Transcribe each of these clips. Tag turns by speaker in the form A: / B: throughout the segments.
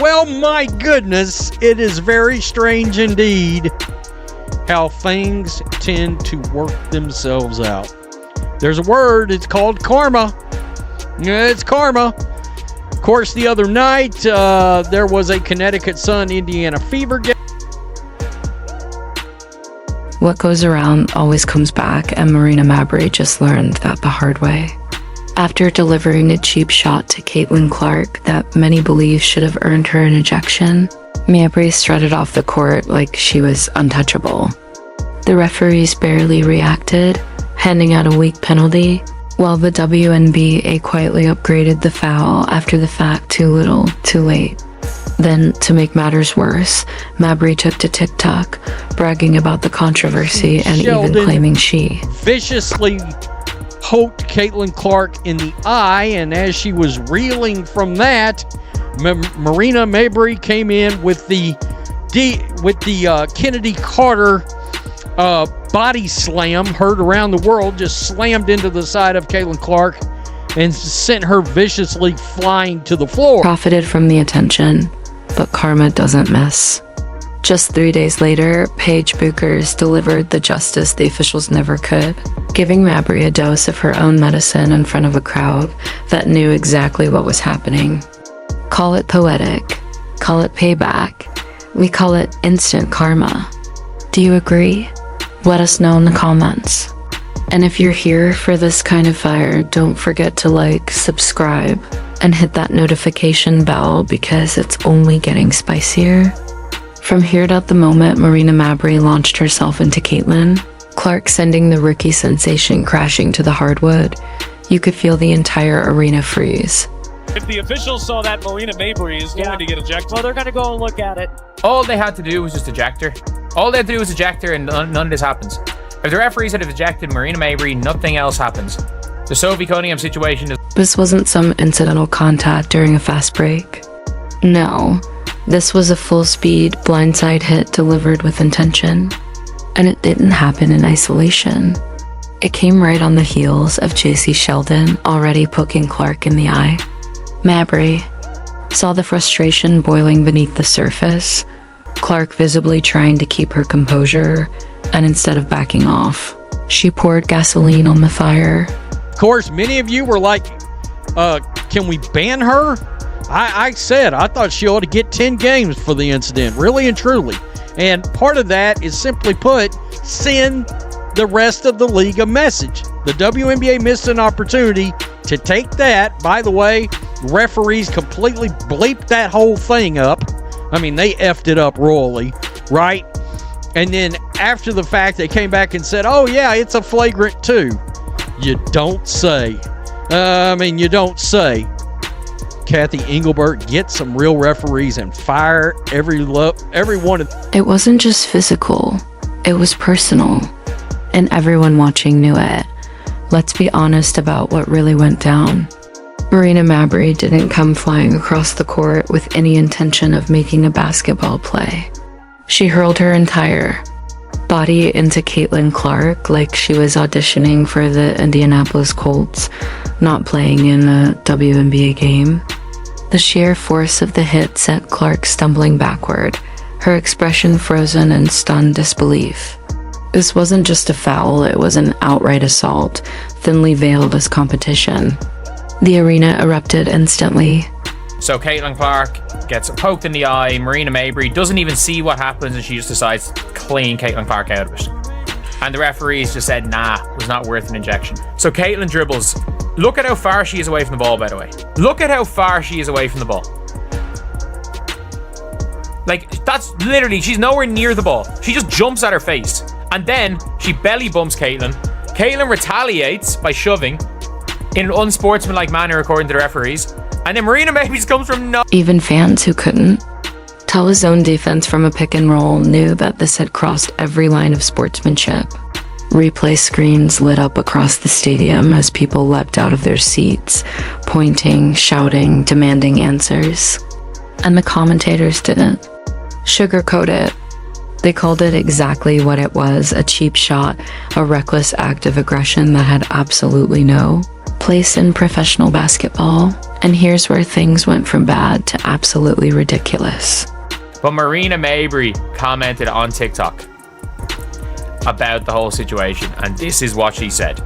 A: Well, my goodness, it is very strange indeed how things tend to work themselves out. There's a word, it's called karma. It's karma. Of course, the other night, there was a Connecticut Sun Indiana Fever game.
B: What goes around always comes back, and Marina Mabrey just learned that the hard way. After delivering a cheap shot to Caitlin Clark that many believe should have earned her an ejection, Mabrey strutted off the court like she was untouchable. The referees barely reacted, handing out a weak penalty, while the WNBA quietly upgraded the foul after the fact too little, too late. Then, to make matters worse, Mabrey took to TikTok, bragging about the controversy and even claiming she
A: viciously poked Caitlin Clark in the eye, and as she was reeling from that, Marina Mabrey came in with the Kennedy Carter body slam, heard around the world, just slammed into the side of Caitlin Clark and sent her viciously flying to the floor.
B: Profited from the attention, but karma doesn't miss. Just 3 days later, Paige Bueckers delivered the justice the officials never could, giving Mabrey a dose of her own medicine in front of a crowd that knew exactly what was happening. Call it poetic, call it payback, we call it instant karma. Do you agree? Let us know in the comments. And if you're here for this kind of fire, don't forget to like, subscribe, and hit that notification bell because it's only getting spicier. From here to the moment Marina Mabrey launched herself into Caitlin Clark, sending the rookie sensation crashing to the hardwood, you could feel the entire arena freeze.
C: If the officials saw that Marina Mabrey is going to get ejected, well, they're going to go and look at it.
D: All they had to do was just eject her. All they had to do was eject her, and none of this happens. If the referees had ejected Marina Mabrey, nothing else happens. The Sophie Cunningham situation is...
B: This wasn't some incidental contact during a fast break. No, this was a full-speed blindside hit delivered with intention. And it didn't happen in isolation. It came right on the heels of JC Sheldon already poking Clark in the eye. Mabrey saw the frustration boiling beneath the surface, Clark visibly trying to keep her composure, and instead of backing off, she poured gasoline on the fire.
A: Of course, many of you were like, can we ban her? I said I thought she ought to get 10 games for the incident, really and truly. And part of that is, simply put, send the rest of the league a message. The WNBA missed an opportunity to take that. By the way, referees completely bleeped that whole thing up. I mean, they effed it up royally, right? And then after the fact, they came back and said, oh, yeah, it's a flagrant 2. You don't say. You don't say. Kathy Engelbert, get some real referees and fire every one of them.
B: It wasn't just physical, it was personal, and everyone watching knew it. Let's be honest about what really went down. Marina Mabrey didn't come flying across the court with any intention of making a basketball play. She hurled her entire body into Caitlin Clark like she was auditioning for the Indianapolis Colts, not playing in a WNBA game. The sheer force of the hit sent Clark stumbling backward, her expression frozen in stunned disbelief. This wasn't just a foul, it was an outright assault, thinly veiled as competition. The arena erupted instantly.
D: So Caitlin Clark gets poked in the eye, Marina Mabrey doesn't even see what happens, and she just decides to clean Caitlin Clark out of it. And the referees just said, nah, it was not worth an injection. So Caitlin dribbles. Look at how far she is away from the ball, by the way. Look at how far she is away from the ball. Like, that's literally, she's nowhere near the ball. She just jumps at her face. And then she belly bumps Caitlin. Caitlin retaliates by shoving in an unsportsmanlike manner, according to the referees. And then Marina Mabrey comes from no...
B: Even fans who couldn't tell his own defense from a pick and roll knew that this had crossed every line of sportsmanship. Replay screens lit up across the stadium as people leapt out of their seats, pointing, shouting, demanding answers. And the commentators didn't sugarcoat it. They called it exactly what it was, a cheap shot, a reckless act of aggression that had absolutely no place in professional basketball. And here's where things went from bad to absolutely ridiculous.
D: But Marina Mabrey commented on TikTok about the whole situation, and this is what she said.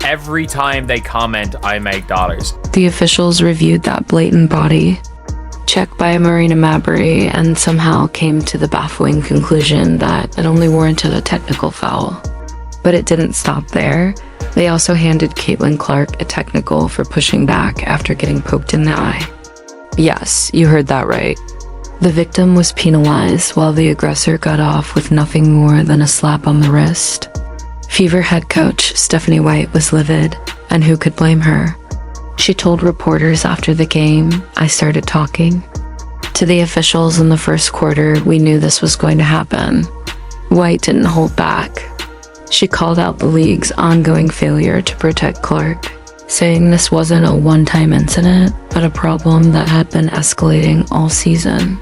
D: Every time they comment, I make dollars.
B: The officials reviewed that blatant body check by Marina Mabrey and somehow came to the baffling conclusion that it only warranted a technical foul. But it didn't stop there. They also handed Caitlin Clark a technical for pushing back after getting poked in the eye. Yes, you heard that right. The victim was penalized while the aggressor got off with nothing more than a slap on the wrist. Fever head coach Stephanie White was livid, and who could blame her? She told reporters after the game, "I started talking to the officials in the first quarter. We knew this was going to happen." White didn't hold back. She called out the league's ongoing failure to protect Clark, saying this wasn't a one-time incident, but a problem that had been escalating all season.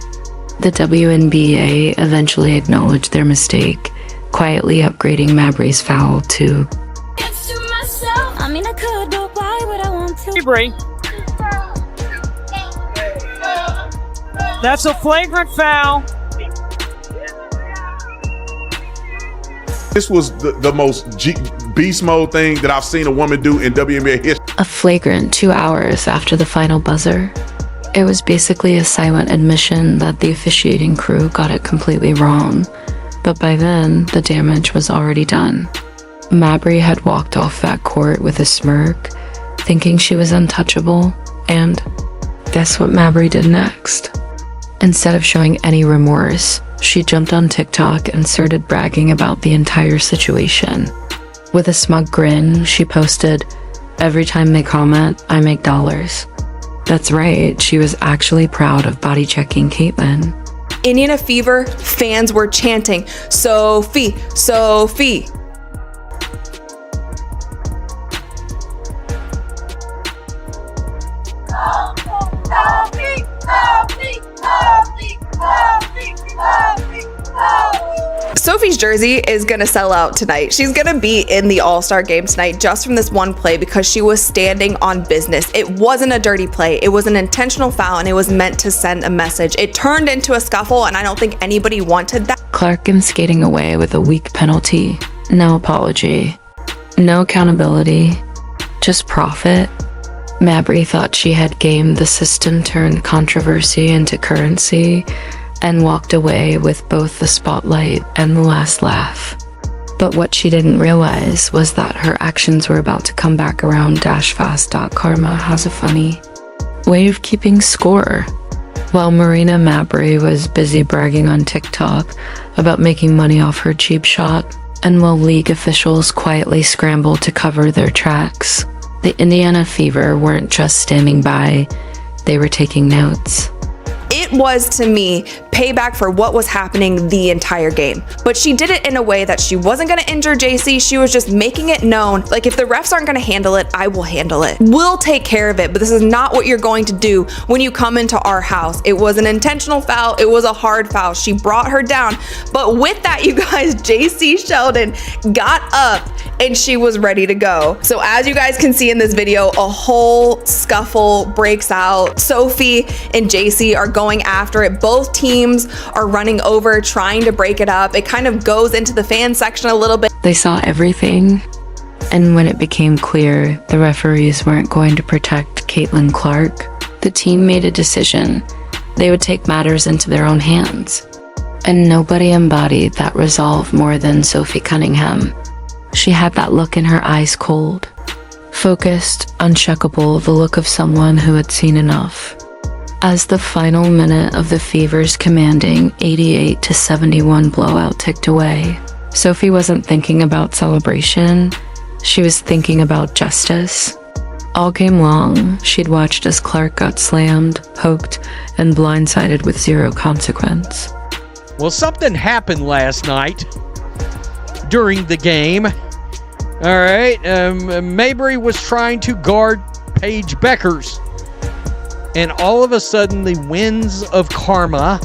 B: The WNBA eventually acknowledged their mistake, quietly upgrading Mabrey's foul to
C: Mabrey. That's a flagrant foul.
E: This was the most beast mode thing that I've seen a woman do in WNBA history.
B: a flagrant 2 hours after the final buzzer. It was basically a silent admission that the officiating crew got it completely wrong, but by then, the damage was already done. Mabrey had walked off that court with a smirk, thinking she was untouchable, and guess what Mabrey did next? Instead of showing any remorse, she jumped on TikTok and started bragging about the entire situation. With a smug grin, she posted, "Every time they comment, I make dollars." That's right, she was actually proud of body checking Caitlin.
F: Indiana Fever fans were chanting, "Sophie, Sophie." Sophie's jersey is gonna sell out tonight. She's gonna be in the All-Star game tonight just from this one play because she was standing on business. It wasn't a dirty play. It was an intentional foul and it was meant to send a message. It turned into a scuffle and I don't think anybody wanted that.
B: Clark skating away with a weak penalty. No apology. No accountability. Just profit. Mabrey thought she had gamed the system, turned controversy into currency, and walked away with both the spotlight and the last laugh. But what she didn't realize was that her actions were about to come back around. Fast. Karma has a funny way of keeping score. While Marina Mabrey was busy bragging on TikTok about making money off her cheap shot, and while league officials quietly scrambled to cover their tracks, the Indiana Fever weren't just standing by, they were taking notes.
F: It was, to me, payback for what was happening the entire game. But she did it in a way that she wasn't gonna injure JC, she was just making it known, like, if the refs aren't gonna handle it, I will handle it. We'll take care of it, but this is not what you're going to do when you come into our house. It was an intentional foul, it was a hard foul, she brought her down. But with that, you guys, JC Sheldon got up and she was ready to go. So as you guys can see in this video, a whole scuffle breaks out. Sophie and JC are going after it. Both teams are running over, trying to break it up. It kind of goes into the fan section a little bit.
B: They saw everything, and when it became clear the referees weren't going to protect Caitlin Clark, the team made a decision. They would take matters into their own hands. And nobody embodied that resolve more than Sophie Cunningham. She had that look in her eyes, cold, focused, uncheckable, the look of someone who had seen enough. As the final minute of the Fever's commanding 88-71 blowout ticked away, Sophie wasn't thinking about celebration, she was thinking about justice. All game long, she'd watched as Clark got slammed, poked, and blindsided with zero consequence.
A: Well, something happened last night during the game. All right, Mabrey was trying to guard Paige Bueckers. And all of a sudden, the winds of karma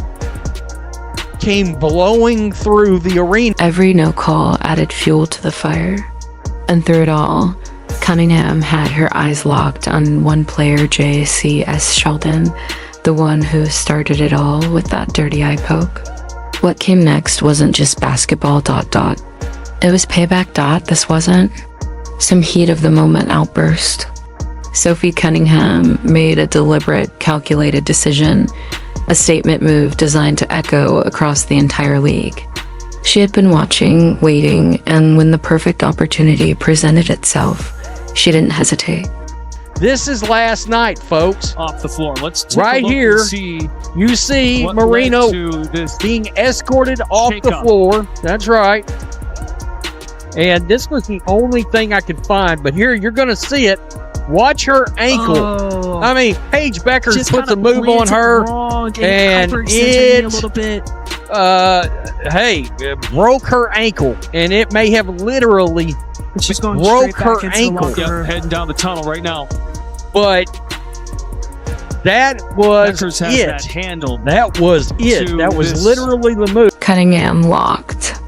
A: came blowing through the arena.
B: Every no call added fuel to the fire. And through it all, Cunningham had her eyes locked on one player, J.C.S. Sheldon, the one who started it all with that dirty eye poke. What came next wasn't just basketball ... It was payback ... This wasn't some heat of the moment outburst. Sophie Cunningham made a deliberate, calculated decision, a statement move designed to echo across the entire league. She had been watching, waiting, and when the perfect opportunity presented itself, she didn't hesitate.
A: This is last night, folks.
C: Off the floor. Let's take
A: Right
C: a look
A: here,
C: and see
A: You see
C: what
A: Marina
C: led to this
A: being escorted off the
C: shakeup.
A: floor. That's right. And this was the only thing I could find. But here, you're going to see it. Watch her ankle.
G: Oh.
A: I mean, Paige Bueckers
G: Just
A: puts a
G: kinda
A: move on
G: planted
A: her.
G: wrong
A: and
G: hyperextended
A: it-
G: a little bit.
A: Broke her ankle. And it may have literally,
G: She's going
A: broke
G: straight
A: her
G: back into
A: ankle.
G: the locker room.
C: Heading down the tunnel right now.
A: but that was
C: Bueckers has
A: it.
C: that handled.
A: That was it.
C: to
A: That was
C: this-
A: literally the move.
B: Cunningham locked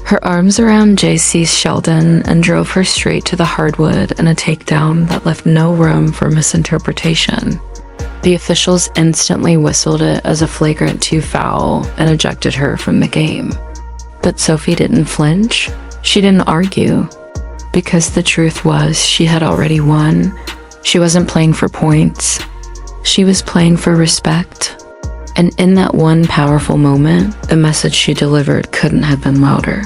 B: her arms around J.C. Sheldon and drove her straight to the hardwood in a takedown that left no room for misinterpretation. The officials instantly whistled it as a flagrant 2 foul and ejected her from the game. But Sophie didn't flinch. She didn't argue. Because the truth was, she had already won. She wasn't playing for points. She was playing for respect. And in that one powerful moment, the message she delivered couldn't have been louder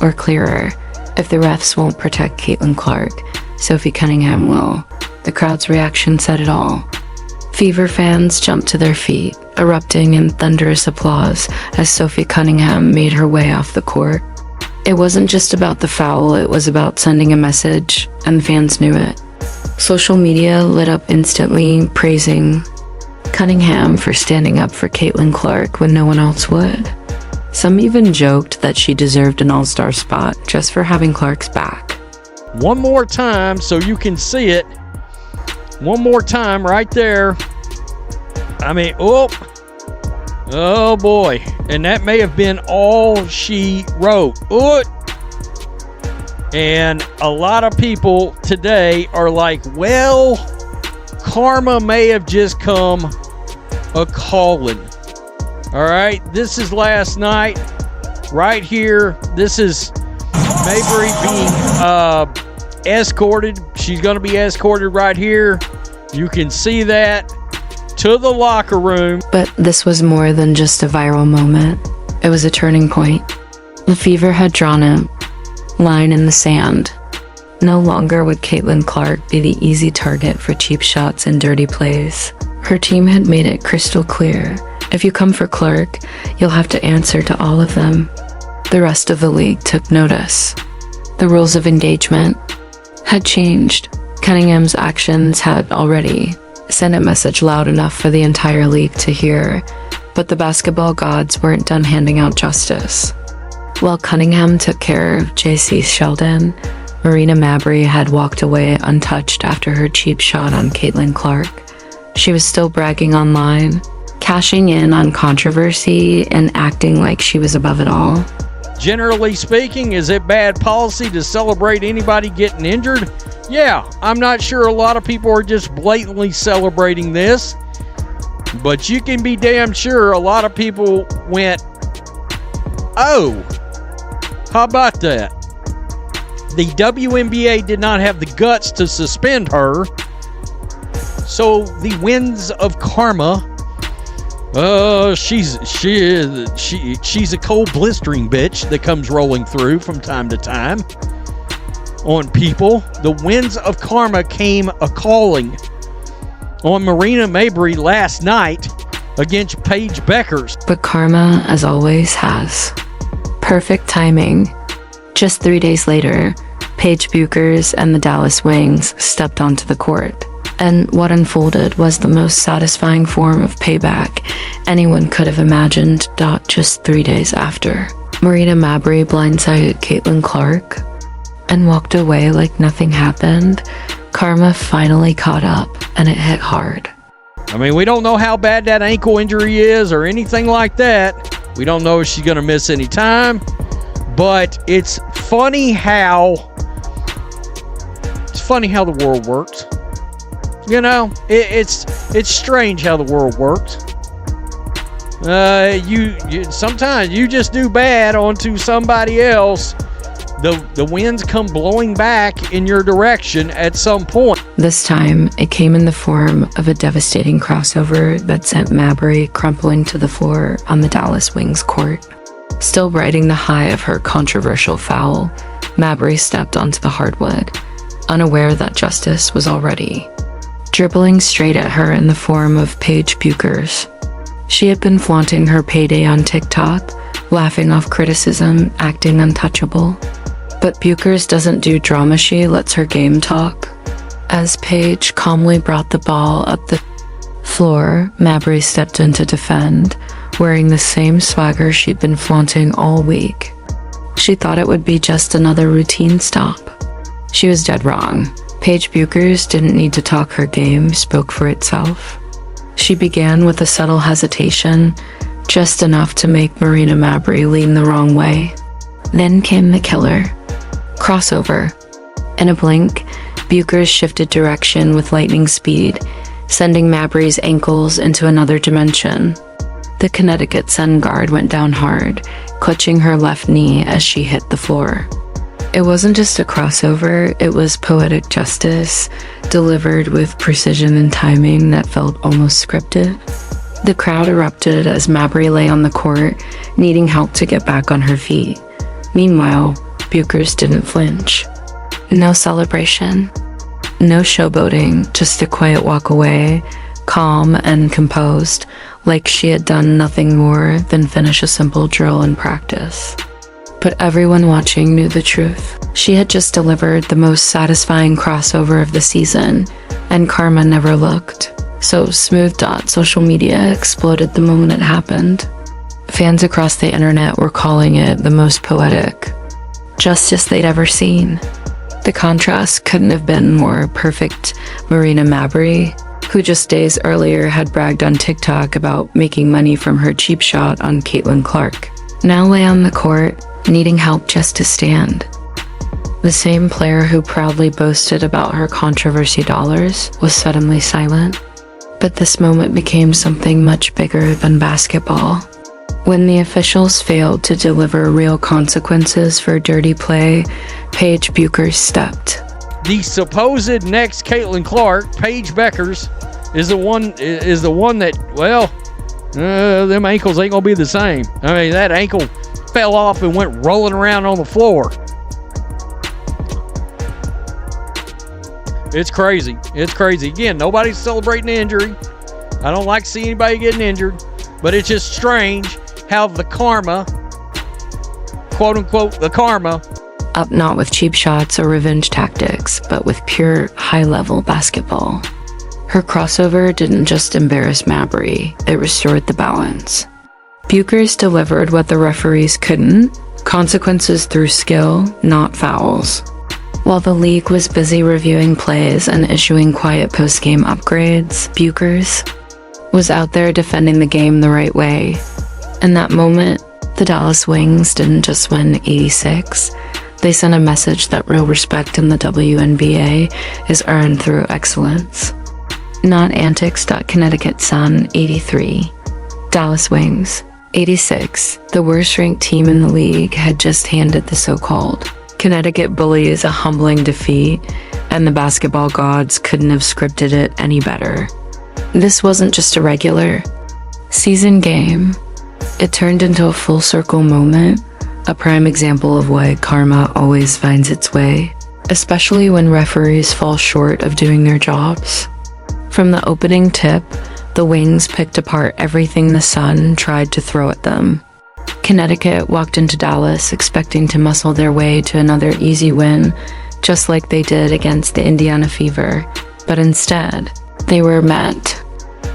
B: or clearer. If the refs won't protect Caitlin Clark, Sophie Cunningham will. The crowd's reaction said it all. Fever fans jumped to their feet, erupting in thunderous applause as Sophie Cunningham made her way off the court. It wasn't just about the foul, it was about sending a message, and fans knew it. Social media lit up instantly, praising Cunningham for standing up for Caitlin Clark when no one else would. Some even joked that she deserved an all-star spot just for having Clark's back.
A: One more time so you can see it. One more time right there. I mean, oh boy. And that may have been all she wrote. And a lot of people today are like, well, karma may have just come a calling. All right, this is last night. Right here, this is Mabrey being escorted. She's going to be escorted right here. You can see that to the locker room.
B: But this was more than just a viral moment. It was a turning point. The Fever had drawn a line in the sand. No longer would Caitlin Clark be the easy target for cheap shots and dirty plays. Her team had made it crystal clear. If you come for Clark, you'll have to answer to all of them. The rest of the league took notice. The rules of engagement had changed. Cunningham's actions had already sent a message loud enough for the entire league to hear, but the basketball gods weren't done handing out justice. While Cunningham took care of J.C. Sheldon, Marina Mabrey had walked away untouched after her cheap shot on Caitlin Clark. She was still bragging online, cashing in on controversy and acting like she was above it all.
A: Generally speaking, is it bad policy to celebrate anybody getting injured? Yeah, I'm not sure a lot of people are just blatantly celebrating this, but you can be damn sure a lot of people went, oh, how about that? The WNBA did not have the guts to suspend her, so the winds of karma. She's a cold, blistering bitch that comes rolling through from time to time on people. The winds of karma came a-calling on Marina Mabrey last night against Paige Bueckers.
B: But karma, as always, has perfect timing. Just 3 days later, Paige Bueckers and the Dallas Wings stepped onto the court. And what unfolded was the most satisfying form of payback anyone could have imagined. Just 3 days after, Marina Mabrey blindsided Caitlin Clark and walked away like nothing happened. Karma finally caught up, and it hit hard.
A: I mean, we don't know how bad that ankle injury is or anything like that, We don't know if she's going to miss any time. But it's funny how the world works. You know, it's strange how the world works. You sometimes you just do bad onto somebody else. The winds come blowing back in your direction at some point.
B: This time, it came in the form of a devastating crossover that sent Mabrey crumpling to the floor on the Dallas Wings court. Still riding the high of her controversial foul, Mabrey stepped onto the hardwood, unaware that justice was already dribbling straight at her in the form of Paige Bueckers. She had been flaunting her payday on TikTok, laughing off criticism, acting untouchable. But Bueckers doesn't do drama, she lets her game talk. As Paige calmly brought the ball up the floor, Mabrey stepped in to defend, wearing the same swagger she'd been flaunting all week. She thought it would be just another routine stop. She was dead wrong. Paige Bueckers didn't need to talk, her game spoke for itself. She began with a subtle hesitation, just enough to make Marina Mabrey lean the wrong way. Then came the killer. Crossover. In a blink, Bueckers shifted direction with lightning speed, sending Mabrey's ankles into another dimension. The Connecticut Sun guard went down hard, clutching her left knee as she hit the floor. It wasn't just a crossover, it was poetic justice, delivered with precision and timing that felt almost scripted. The crowd erupted as Mabrey lay on the court, needing help to get back on her feet. Meanwhile, Bueckers didn't flinch. No celebration, no showboating, just a quiet walk away, calm and composed, like she had done nothing more than finish a simple drill in practice. But everyone watching knew the truth. She had just delivered the most satisfying crossover of the season, and karma never looked. So smooth. Social media exploded the moment it happened. Fans across the internet were calling it the most poetic justice they'd ever seen. The contrast couldn't have been more perfect. Marina Mabrey, who just days earlier had bragged on TikTok about making money from her cheap shot on Caitlin Clark, now lay on the court, needing help just to stand. The same player who proudly boasted about her controversy dollars was suddenly silent. But this moment became something much bigger than basketball. When the officials failed to deliver real consequences for dirty play, Paige Bueckers stepped.
A: The supposed next Caitlin Clark, Paige Bueckers, is the one that, well, them ankles ain't gonna be the same. I mean, that ankle fell off and went rolling around on the floor. It's crazy. It's crazy. Again, nobody's celebrating the injury. I don't like seeing anybody getting injured, but it's just strange how the karma, quote unquote, the karma,
B: up not with cheap shots or revenge tactics, but with pure high-level basketball. Her crossover didn't just embarrass Mabrey, it restored the balance. Bueckers delivered what the referees couldn't, consequences through skill, not fouls. While the league was busy reviewing plays and issuing quiet post-game upgrades, Bueckers was out there defending the game the right way. In that moment, the Dallas Wings didn't just win 86, they sent a message that real respect in the WNBA is earned through excellence. Not antics. Connecticut Sun 83, Dallas Wings 86. The worst-ranked team in the league had just handed the so-called Connecticut Bullies a humbling defeat, and the basketball gods couldn't have scripted it any better. This wasn't just a regular season game. It turned into a full-circle moment, a prime example of why karma always finds its way, especially when referees fall short of doing their jobs. From the opening tip, the Wings picked apart everything the Sun tried to throw at them. Connecticut walked into Dallas expecting to muscle their way to another easy win, just like they did against the Indiana Fever, but instead, they were met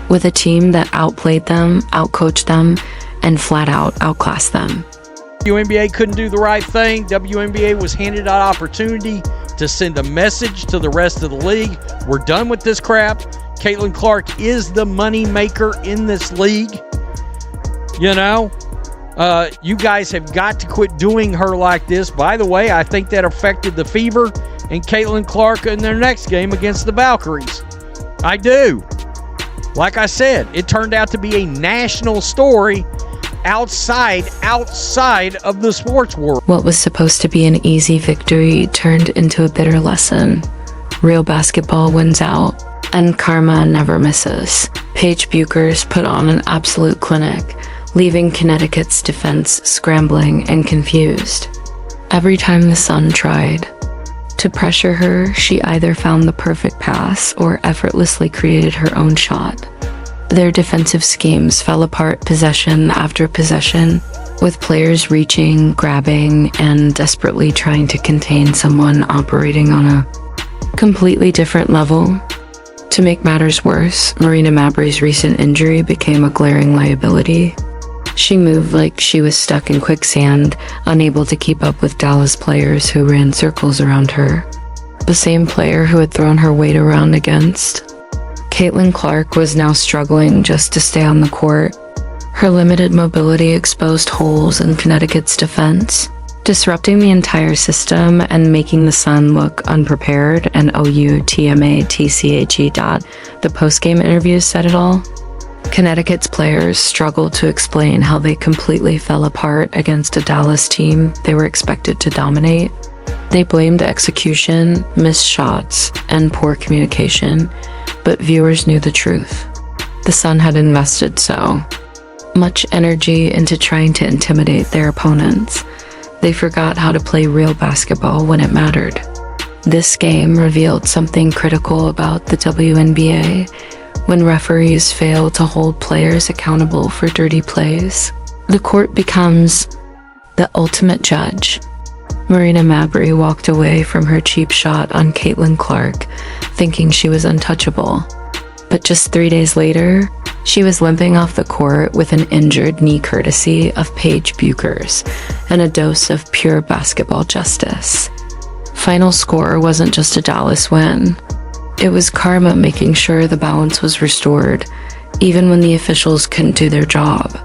B: with a team that outplayed them, outcoached them, and flat out outclassed them.
A: WNBA couldn't do the right thing. WNBA was handed an opportunity to send a message to the rest of the league. We're done with this crap. Caitlin Clark is the money maker in this league. You know, You guys have got to quit doing her like this. By the way, I think that affected the Fever and Caitlin Clark in their next game against the Valkyries. I do. Like I said, it turned out to be a national story outside of the sports world.
B: What was supposed to be an easy victory turned into a bitter lesson. Real basketball wins out, and karma never misses. Paige Bueckers put on an absolute clinic, leaving Connecticut's defense scrambling and confused. Every time the Sun tried to pressure her, she either found the perfect pass or effortlessly created her own shot. Their defensive schemes fell apart possession after possession, with players reaching, grabbing, and desperately trying to contain someone operating on a completely different level. To make matters worse, Marina Mabrey's recent injury became a glaring liability. She moved like she was stuck in quicksand, unable to keep up with Dallas players who ran circles around her. The same player who had thrown her weight around against Caitlin Clark was now struggling just to stay on the court. Her limited mobility exposed holes in Connecticut's defense, disrupting the entire system and making the Sun look unprepared, and OUTMATCHE. The post-game interviews said it all. Connecticut's players struggled to explain how they completely fell apart against a Dallas team they were expected to dominate. They blamed execution, missed shots, and poor communication, but viewers knew the truth. The Sun had invested so much energy into trying to intimidate their opponents. They forgot how to play real basketball when it mattered. This game revealed something critical about the WNBA. When referees fail to hold players accountable for dirty plays, the court becomes the ultimate judge. Marina Mabrey walked away from her cheap shot on Caitlin Clark, thinking she was untouchable. But just 3 days later, she was limping off the court with an injured knee courtesy of Paige Bueckers and a dose of pure basketball justice. Final score wasn't just a Dallas win. It was karma making sure the balance was restored, even when the officials couldn't do their job.